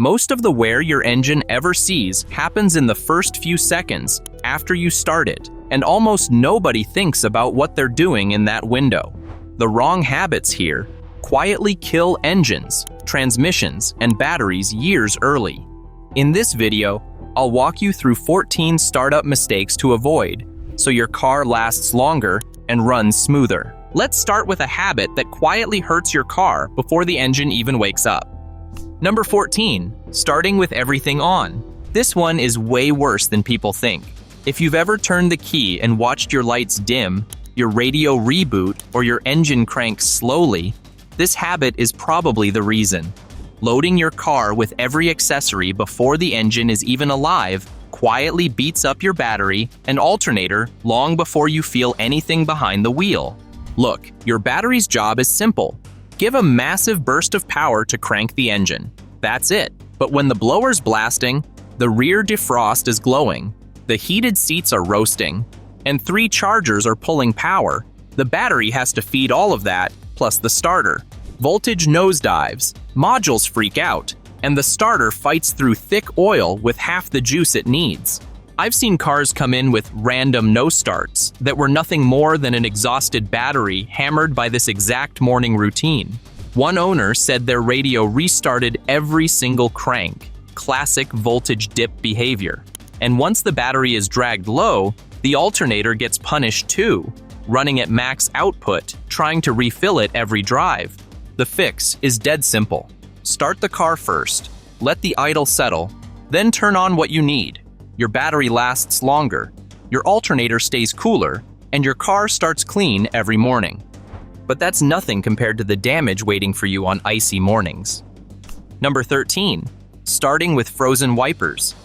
Most of the wear your engine ever sees happens in the first few seconds after you start it, and almost nobody thinks about what they're doing in that window. The wrong habits here quietly kill engines, transmissions, and batteries years early. In this video, I'll walk you through 14 startup mistakes to avoid so your car lasts longer and runs smoother. Let's start with a habit that quietly hurts your car before the engine even wakes up. Number 14, starting with everything on. This one is way worse than people think. If you've ever turned the key and watched your lights dim, your radio reboot, or your engine crank slowly, this habit is probably the reason. Loading your car with every accessory before the engine is even alive quietly beats up your battery and alternator long before you feel anything behind the wheel. Look, your battery's job is simple. Give a massive burst of power to crank the engine. That's it. But when the blower's blasting, the rear defrost is glowing, the heated seats are roasting, and 3 chargers are pulling power, the battery has to feed all of that, plus the starter. Voltage nosedives, modules freak out, and the starter fights through thick oil with half the juice it needs. I've seen cars come in with random no-starts that were nothing more than an exhausted battery hammered by this exact morning routine. One owner said their radio restarted every single crank, classic voltage dip behavior. And once the battery is dragged low, the alternator gets punished too, running at max output, trying to refill it every drive. The fix is dead simple. Start the car first, let the idle settle, then turn on what you need. Your battery lasts longer, your alternator stays cooler, and your car starts clean every morning. But that's nothing compared to the damage waiting for you on icy mornings. Number 13, starting with frozen wipers.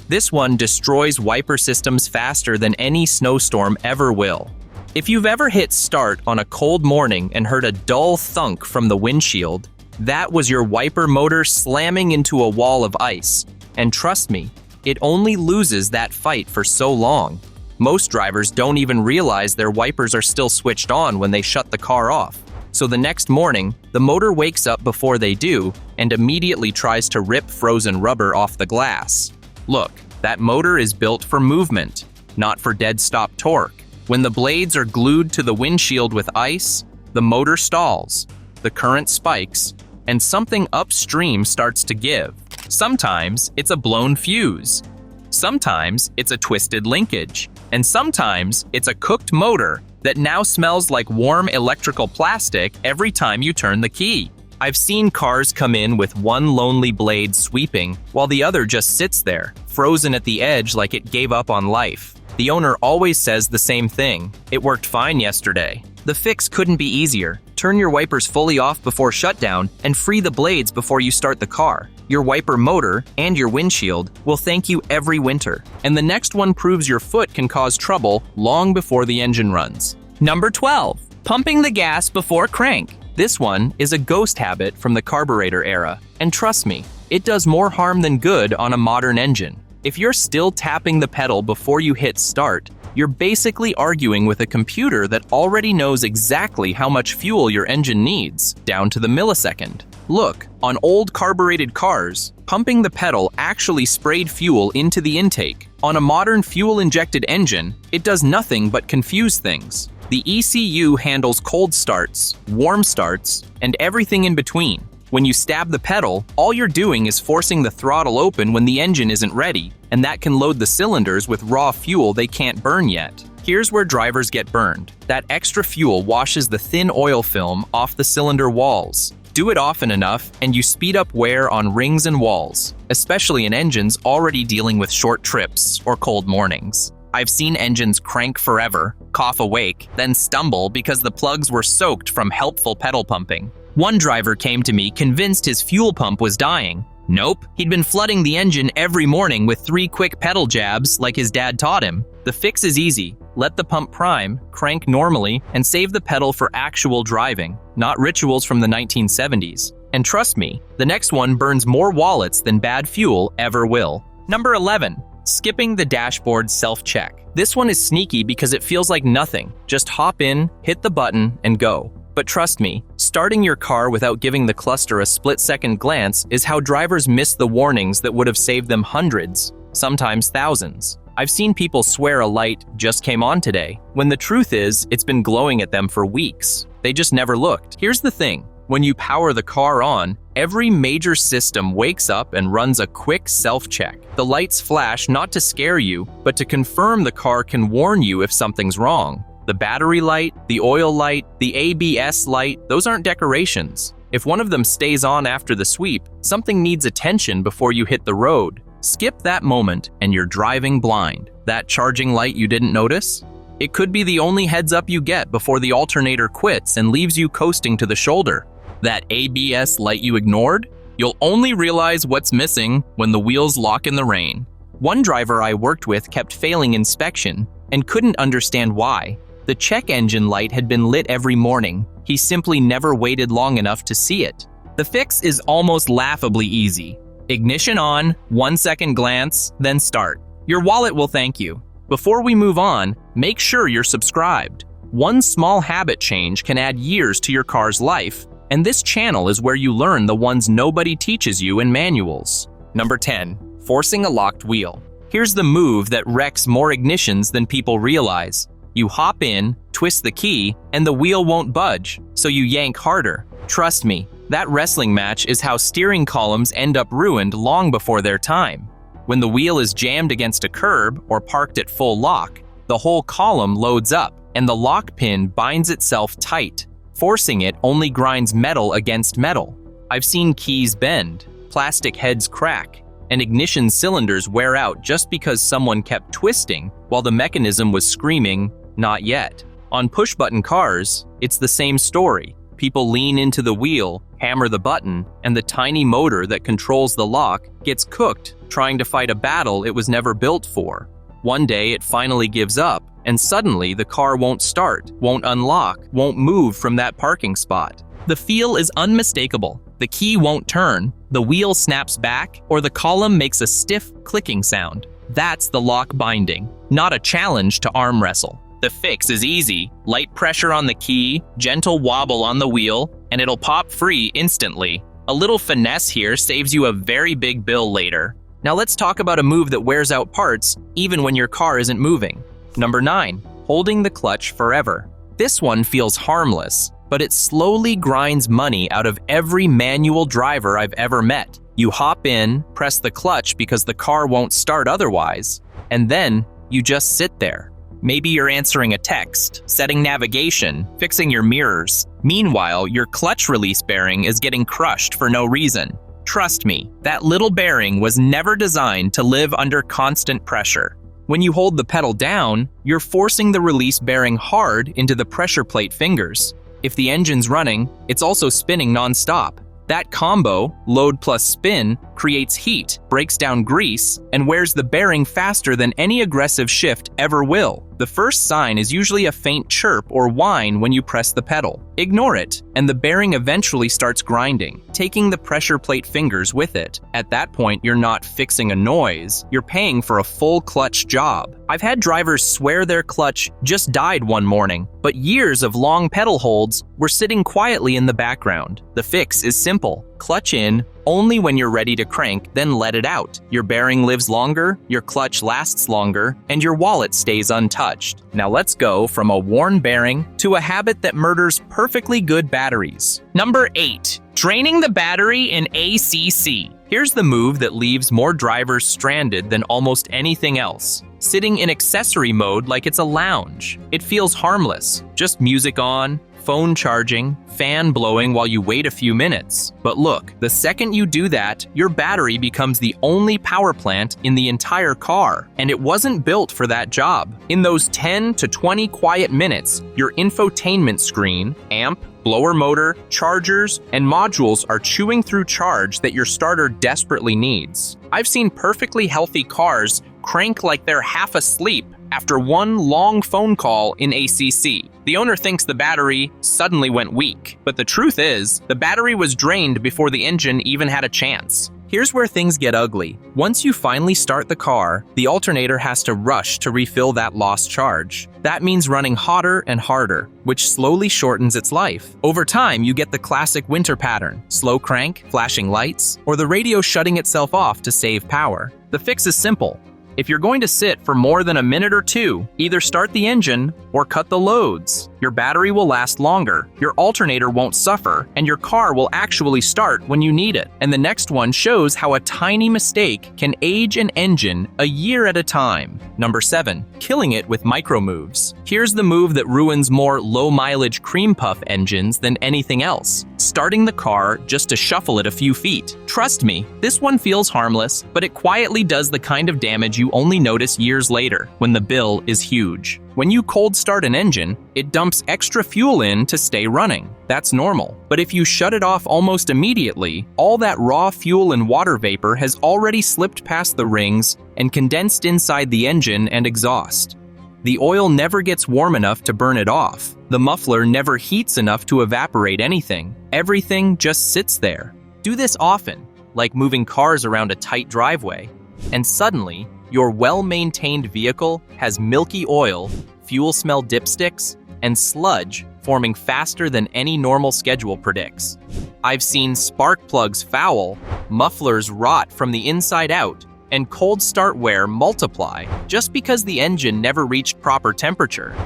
This one destroys wiper systems faster than any snowstorm ever will. If you've ever hit start on a cold morning and heard a dull thunk from the windshield, that was your wiper motor slamming into a wall of ice. And trust me, it only loses that fight for so long. Most drivers don't even realize their wipers are still switched on when they shut the car off. So the next morning, the motor wakes up before they do and immediately tries to rip frozen rubber off the glass. Look, that motor is built for movement, not for dead stop torque. When the blades are glued to the windshield with ice, the motor stalls, the current spikes, and something upstream starts to give. Sometimes it's a blown fuse. Sometimes it's a twisted linkage. And sometimes it's a cooked motor that now smells like warm electrical plastic every time you turn the key. I've seen cars come in with one lonely blade sweeping while the other just sits there, frozen at the edge like it gave up on life. The owner always says the same thing. It worked fine yesterday. The fix couldn't be easier. Turn your wipers fully off before shutdown and free the blades before you start the car. Your wiper motor and your windshield will thank you every winter. And the next one proves your foot can cause trouble long before the engine runs. Number 12, pumping the gas before crank. This one is a ghost habit from the carburetor era. And trust me, it does more harm than good on a modern engine. If you're still tapping the pedal before you hit start, you're basically arguing with a computer that already knows exactly how much fuel your engine needs, down to the millisecond. Look, on old carbureted cars, pumping the pedal actually sprayed fuel into the intake. On a modern fuel-injected engine, it does nothing but confuse things. The ECU handles cold starts, warm starts, and everything in between. When you stab the pedal, all you're doing is forcing the throttle open when the engine isn't ready, and that can load the cylinders with raw fuel they can't burn yet. Here's where drivers get burned. That extra fuel washes the thin oil film off the cylinder walls. Do it often enough, and you speed up wear on rings and walls, especially in engines already dealing with short trips or cold mornings. I've seen engines crank forever, cough awake, then stumble because the plugs were soaked from helpful pedal pumping. One driver came to me convinced his fuel pump was dying. Nope, he'd been flooding the engine every morning with 3 quick pedal jabs like his dad taught him. The fix is easy. Let the pump prime, crank normally, and save the pedal for actual driving, not rituals from the 1970s. And trust me, the next one burns more wallets than bad fuel ever will. Number 11, skipping the dashboard self-check. This one is sneaky because it feels like nothing. Just hop in, hit the button, and go. But trust me, Starting your car without giving the cluster a split-second glance is how drivers miss the warnings that would have saved them hundreds, sometimes thousands. I've seen people swear a light just came on today, when the truth is it's been glowing at them for weeks. They just never looked. Here's the thing. When you power the car on, every major system wakes up and runs a quick self-check. The lights flash not to scare you, but to confirm the car can warn you if something's wrong. The battery light, the oil light, the ABS light, those aren't decorations. If one of them stays on after the sweep, something needs attention before you hit the road. Skip that moment and you're driving blind. That charging light you didn't notice? It could be the only heads up you get before the alternator quits and leaves you coasting to the shoulder. That ABS light you ignored? You'll only realize what's missing when the wheels lock in the rain. One driver I worked with kept failing inspection and couldn't understand why. The check engine light had been lit every morning. He simply never waited long enough to see it. The fix is almost laughably easy. Ignition on, 1 second glance, then start. Your wallet will thank you. Before we move on, make sure you're subscribed. One small habit change can add years to your car's life, and this channel is where you learn the ones nobody teaches you in manuals. Number 10. Forcing a locked wheel. Here's the move that wrecks more ignitions than people realize. You hop in, twist the key, and the wheel won't budge, so you yank harder. Trust me, that wrestling match is how steering columns end up ruined long before their time. When the wheel is jammed against a curb or parked at full lock, the whole column loads up, and the lock pin binds itself tight. Forcing it only grinds metal against metal. I've seen keys bend, plastic heads crack, and ignition cylinders wear out just because someone kept twisting while the mechanism was screaming, "Not yet." On push-button cars, it's the same story. People lean into the wheel, hammer the button, and the tiny motor that controls the lock gets cooked trying to fight a battle it was never built for. One day it finally gives up, and suddenly the car won't start, won't unlock, won't move from that parking spot. The feel is unmistakable. The key won't turn, the wheel snaps back, or the column makes a stiff clicking sound. That's the lock binding, not a challenge to arm wrestle. The fix is easy. Light pressure on the key, gentle wobble on the wheel, and it'll pop free instantly. A little finesse here saves you a very big bill later. Now let's talk about a move that wears out parts even when your car isn't moving. Number 9. Holding the clutch forever. This one feels harmless, but it slowly grinds money out of every manual driver I've ever met. You hop in, press the clutch because the car won't start otherwise, and then you just sit there. Maybe you're answering a text, setting navigation, fixing your mirrors. Meanwhile, your clutch release bearing is getting crushed for no reason. Trust me, that little bearing was never designed to live under constant pressure. When you hold the pedal down, you're forcing the release bearing hard into the pressure plate fingers. If the engine's running, it's also spinning non-stop. That combo, load plus spin, creates heat, breaks down grease, and wears the bearing faster than any aggressive shift ever will. The first sign is usually a faint chirp or whine when you press the pedal. Ignore it, and the bearing eventually starts grinding, taking the pressure plate fingers with it. At that point, you're not fixing a noise, you're paying for a full clutch job. I've had drivers swear their clutch just died one morning, but years of long pedal holds were sitting quietly in the background. The fix is simple. Clutch in only when you're ready to crank, then let it out. Your bearing lives longer, your clutch lasts longer, and your wallet stays untouched. Now let's go from a worn bearing to a habit that murders perfectly good batteries. Number 8. Draining the battery in ACC. Here's the move that leaves more drivers stranded than almost anything else. Sitting in accessory mode like it's a lounge. It feels harmless, just music on, phone charging, fan blowing while you wait a few minutes. But look, the second you do that, your battery becomes the only power plant in the entire car, and it wasn't built for that job. In those 10 to 20 quiet minutes, your infotainment screen, amp, blower motor, chargers, and modules are chewing through charge that your starter desperately needs. I've seen perfectly healthy cars crank like they're half asleep after one long phone call in ACC. The owner thinks the battery suddenly went weak, but the truth is, the battery was drained before the engine even had a chance. Here's where things get ugly. Once you finally start the car, the alternator has to rush to refill that lost charge. That means running hotter and harder, which slowly shortens its life. Over time, you get the classic winter pattern: slow crank, flashing lights, or the radio shutting itself off to save power. The fix is simple. If you're going to sit for more than a minute or two, either start the engine or cut the loads. Your battery will last longer, your alternator won't suffer, and your car will actually start when you need it. And the next one shows how a tiny mistake can age an engine a year at a time. Number 7. Killing it with micro moves. Here's the move that ruins more low-mileage cream puff engines than anything else: starting the car just to shuffle it a few feet. Trust me, this one feels harmless, but it quietly does the kind of damage you only notice years later, when the bill is huge. When you cold start an engine, it dumps extra fuel in to stay running. That's normal. But if you shut it off almost immediately, all that raw fuel and water vapor has already slipped past the rings and condensed inside the engine and exhaust. The oil never gets warm enough to burn it off. The muffler never heats enough to evaporate anything. Everything just sits there. Do this often, like moving cars around a tight driveway, and suddenly, your well-maintained vehicle has milky oil, fuel smell dipsticks, and sludge forming faster than any normal schedule predicts. I've seen spark plugs foul, mufflers rot from the inside out, and cold start wear multiply just because the engine never reached proper temperature.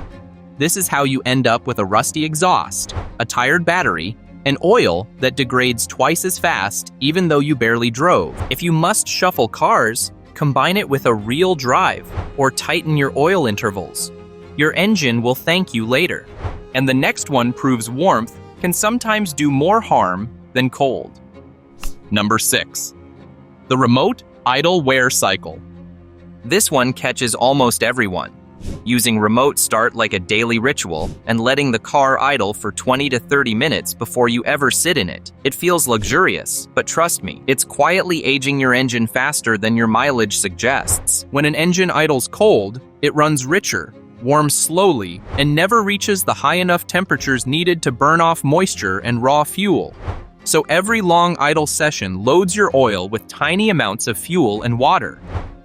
This is how you end up with a rusty exhaust, a tired battery, and oil that degrades twice as fast even though you barely drove. If you must shuffle cars, combine it with a real drive or tighten your oil intervals. Your engine will thank you later. And the next one proves warmth can sometimes do more harm than cold. Number 6. The remote idle wear cycle. This one catches almost everyone. Using remote start like a daily ritual and letting the car idle for 20 to 30 minutes before you ever sit in it. It feels luxurious, but trust me, it's quietly aging your engine faster than your mileage suggests. When an engine idles cold, it runs richer, warms slowly, and never reaches the high enough temperatures needed to burn off moisture and raw fuel. So every long idle session loads your oil with tiny amounts of fuel and water.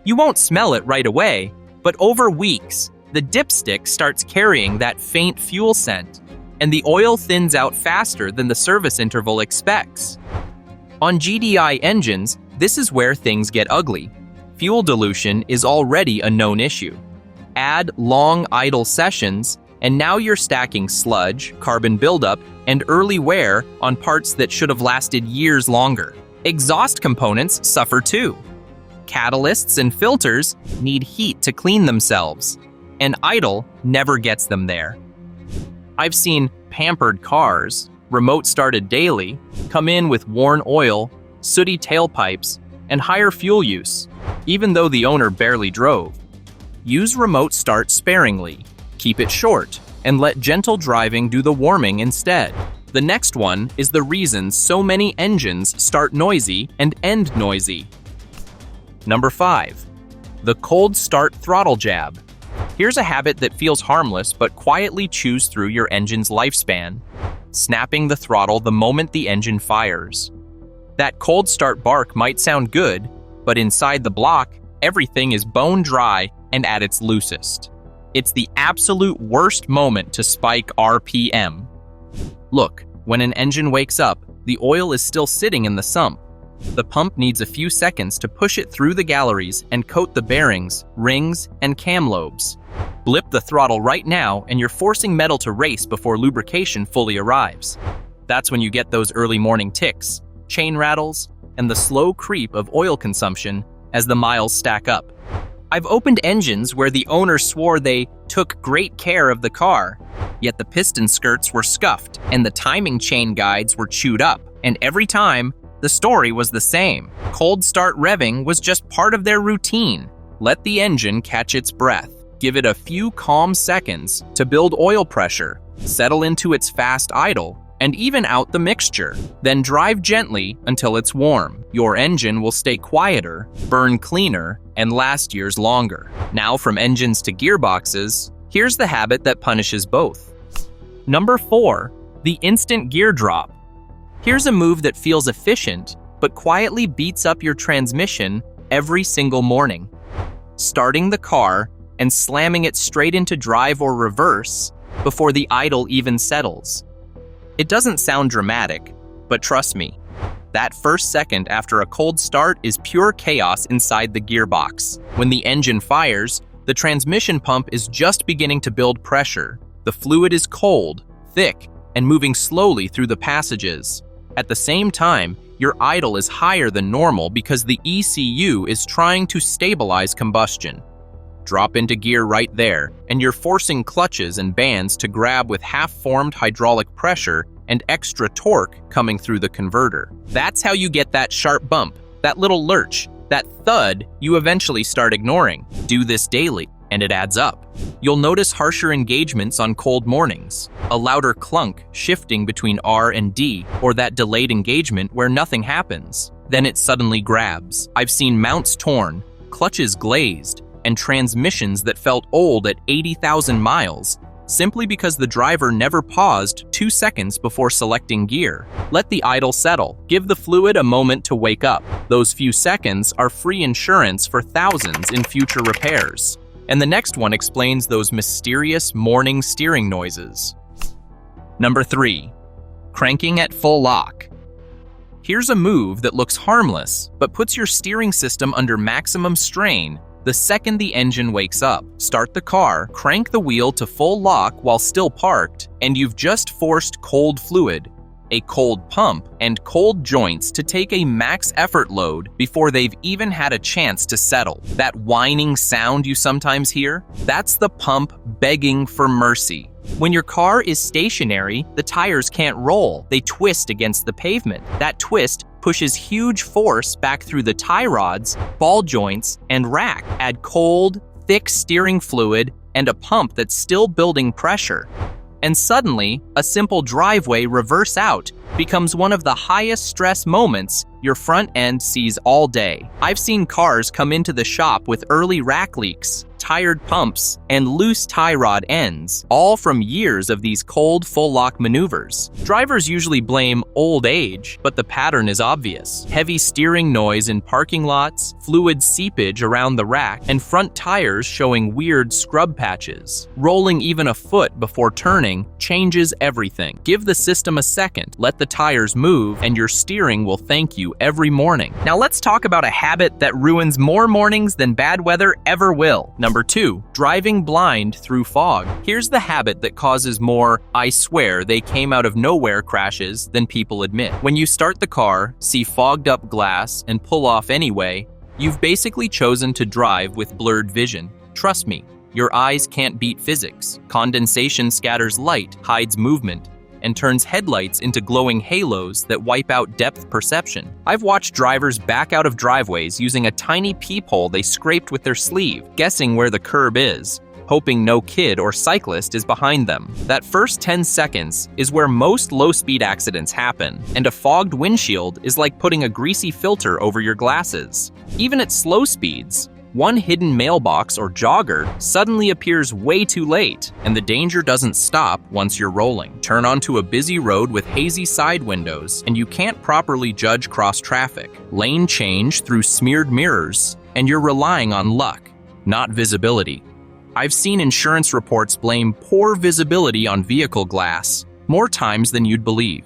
You won't smell it right away, but over weeks, the dipstick starts carrying that faint fuel scent, and the oil thins out faster than the service interval expects. On GDI engines, this is where things get ugly. Fuel dilution is already a known issue. Add long idle sessions, and now you're stacking sludge, carbon buildup, and early wear on parts that should have lasted years longer. Exhaust components suffer too. Catalysts and filters need heat to clean themselves, and idle never gets them there. I've seen pampered cars, remote started daily, come in with worn oil, sooty tailpipes, and higher fuel use, even though the owner barely drove. Use remote start sparingly, keep it short, and let gentle driving do the warming instead. The next one is the reason so many engines start noisy and end noisy. Number 5. The cold start throttle jab. Here's a habit that feels harmless but quietly chews through your engine's lifespan: snapping the throttle the moment the engine fires. That cold start bark might sound good, but inside the block, everything is bone dry and at its loosest. It's the absolute worst moment to spike RPM. Look, when an engine wakes up, the oil is still sitting in the sump. The pump needs a few seconds to push it through the galleries and coat the bearings, rings, and cam lobes. Blip the throttle right now and you're forcing metal to race before lubrication fully arrives. That's when you get those early morning ticks, chain rattles, and the slow creep of oil consumption as the miles stack up. I've opened engines where the owner swore they took great care of the car, yet the piston skirts were scuffed and the timing chain guides were chewed up, and every time, the story was the same. Cold start revving was just part of their routine. Let the engine catch its breath. Give it a few calm seconds to build oil pressure, settle into its fast idle, and even out the mixture. Then drive gently until it's warm. Your engine will stay quieter, burn cleaner, and last years longer. Now from engines to gearboxes, here's the habit that punishes both. Number 4. The instant gear drop. Here's a move that feels efficient, but quietly beats up your transmission every single morning. Starting the car and slamming it straight into drive or reverse before the idle even settles. It doesn't sound dramatic, but trust me, that first second after a cold start is pure chaos inside the gearbox. When the engine fires, the transmission pump is just beginning to build pressure. The fluid is cold, thick, and moving slowly through the passages. At the same time, your idle is higher than normal because the ECU is trying to stabilize combustion. Drop into gear right there, and you're forcing clutches and bands to grab with half-formed hydraulic pressure and extra torque coming through the converter. That's how you get that sharp bump, that little lurch, that thud you eventually start ignoring. Do this daily, and it adds up. You'll notice harsher engagements on cold mornings, a louder clunk shifting between R and D, or that delayed engagement where nothing happens. Then it suddenly grabs. I've seen mounts torn, clutches glazed, and transmissions that felt old at 80,000 miles, simply because the driver never paused 2 seconds before selecting gear. Let the idle settle. Give the fluid a moment to wake up. Those few seconds are free insurance for thousands in future repairs. And the next one explains those mysterious morning steering noises. Number 3. Cranking at full lock. Here's a move that looks harmless, but puts your steering system under maximum strain the second the engine wakes up. Start the car, crank the wheel to full lock while still parked, and you've just forced cold fluid, a cold pump, and cold joints to take a max effort load before they've even had a chance to settle. That whining sound you sometimes hear? That's the pump begging for mercy. When your car is stationary, the tires can't roll. They twist against the pavement. That twist pushes huge force back through the tie rods, ball joints, and rack. Add cold, thick steering fluid and a pump that's still building pressure. And suddenly, a simple driveway reverse out becomes one of the highest stress moments your front end sees all day. I've seen cars come into the shop with early rack leaks, tired pumps, and loose tie rod ends, all from years of these cold full lock maneuvers. Drivers usually blame old age, but the pattern is obvious. Heavy steering noise in parking lots, fluid seepage around the rack, and front tires showing weird scrub patches. Rolling even a foot before turning changes everything. Give the system a second, let the tires move, and your steering will thank you every morning. Now let's talk about a habit that ruins more mornings than bad weather ever will. Number 2, driving blind through fog. Here's the habit that causes more, I swear they came out of nowhere crashes than people admit. When you start the car, see fogged up glass, and pull off anyway, you've basically chosen to drive with blurred vision. Trust me, your eyes can't beat physics. Condensation scatters light, hides movement, and turns headlights into glowing halos that wipe out depth perception. I've watched drivers back out of driveways using a tiny peephole they scraped with their sleeve, guessing where the curb is, hoping no kid or cyclist is behind them. That first 10 seconds is where most low-speed accidents happen, and a fogged windshield is like putting a greasy filter over your glasses. Even at slow speeds, one hidden mailbox or jogger suddenly appears way too late, and the danger doesn't stop once you're rolling. Turn onto a busy road with hazy side windows, and you can't properly judge cross traffic. Lane change through smeared mirrors, and you're relying on luck, not visibility. I've seen insurance reports blame poor visibility on vehicle glass more times than you'd believe.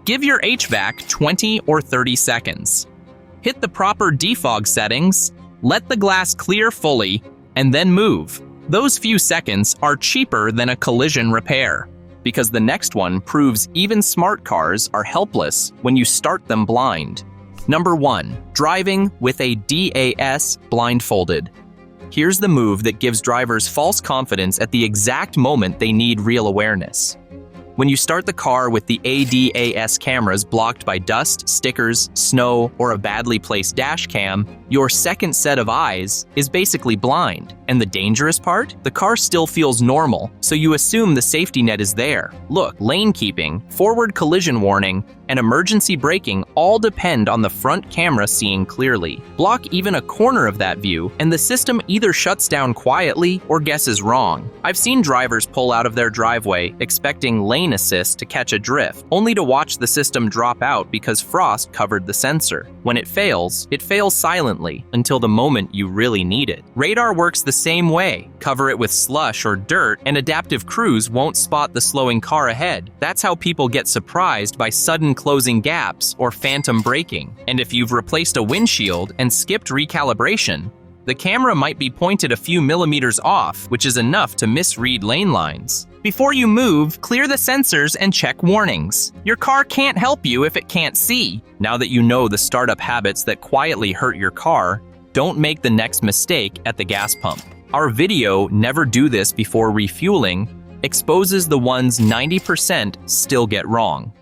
Give your HVAC 20 or 30 seconds. Hit the proper defog settings, let the glass clear fully, and then move. Those few seconds are cheaper than a collision repair, because the next one proves even smart cars are helpless when you start them blind. Number 1, driving with a DAS blindfolded. Here's the move that gives drivers false confidence at the exact moment they need real awareness. When you start the car with the ADAS cameras blocked by dust, stickers, snow, or a badly placed dash cam, your second set of eyes is basically blind. And the dangerous part? The car still feels normal, so you assume the safety net is there. Look, lane keeping, forward collision warning, and emergency braking all depend on the front camera seeing clearly. Block even a corner of that view, and the system either shuts down quietly or guesses wrong. I've seen drivers pull out of their driveway expecting lane assist to catch a drift, only to watch the system drop out because frost covered the sensor. When it fails silently until the moment you really need it. Radar works the same way. Cover it with slush or dirt, and adaptive cruise won't spot the slowing car ahead. That's how people get surprised by sudden closing gaps or phantom braking. And if you've replaced a windshield and skipped recalibration, the camera might be pointed a few millimeters off, which is enough to misread lane lines. Before you move, clear the sensors and check warnings. Your car can't help you if it can't see. Now that you know the startup habits that quietly hurt your car, don't make the next mistake at the gas pump. Our video, Never Do This Before Refueling, exposes the ones 90% still get wrong.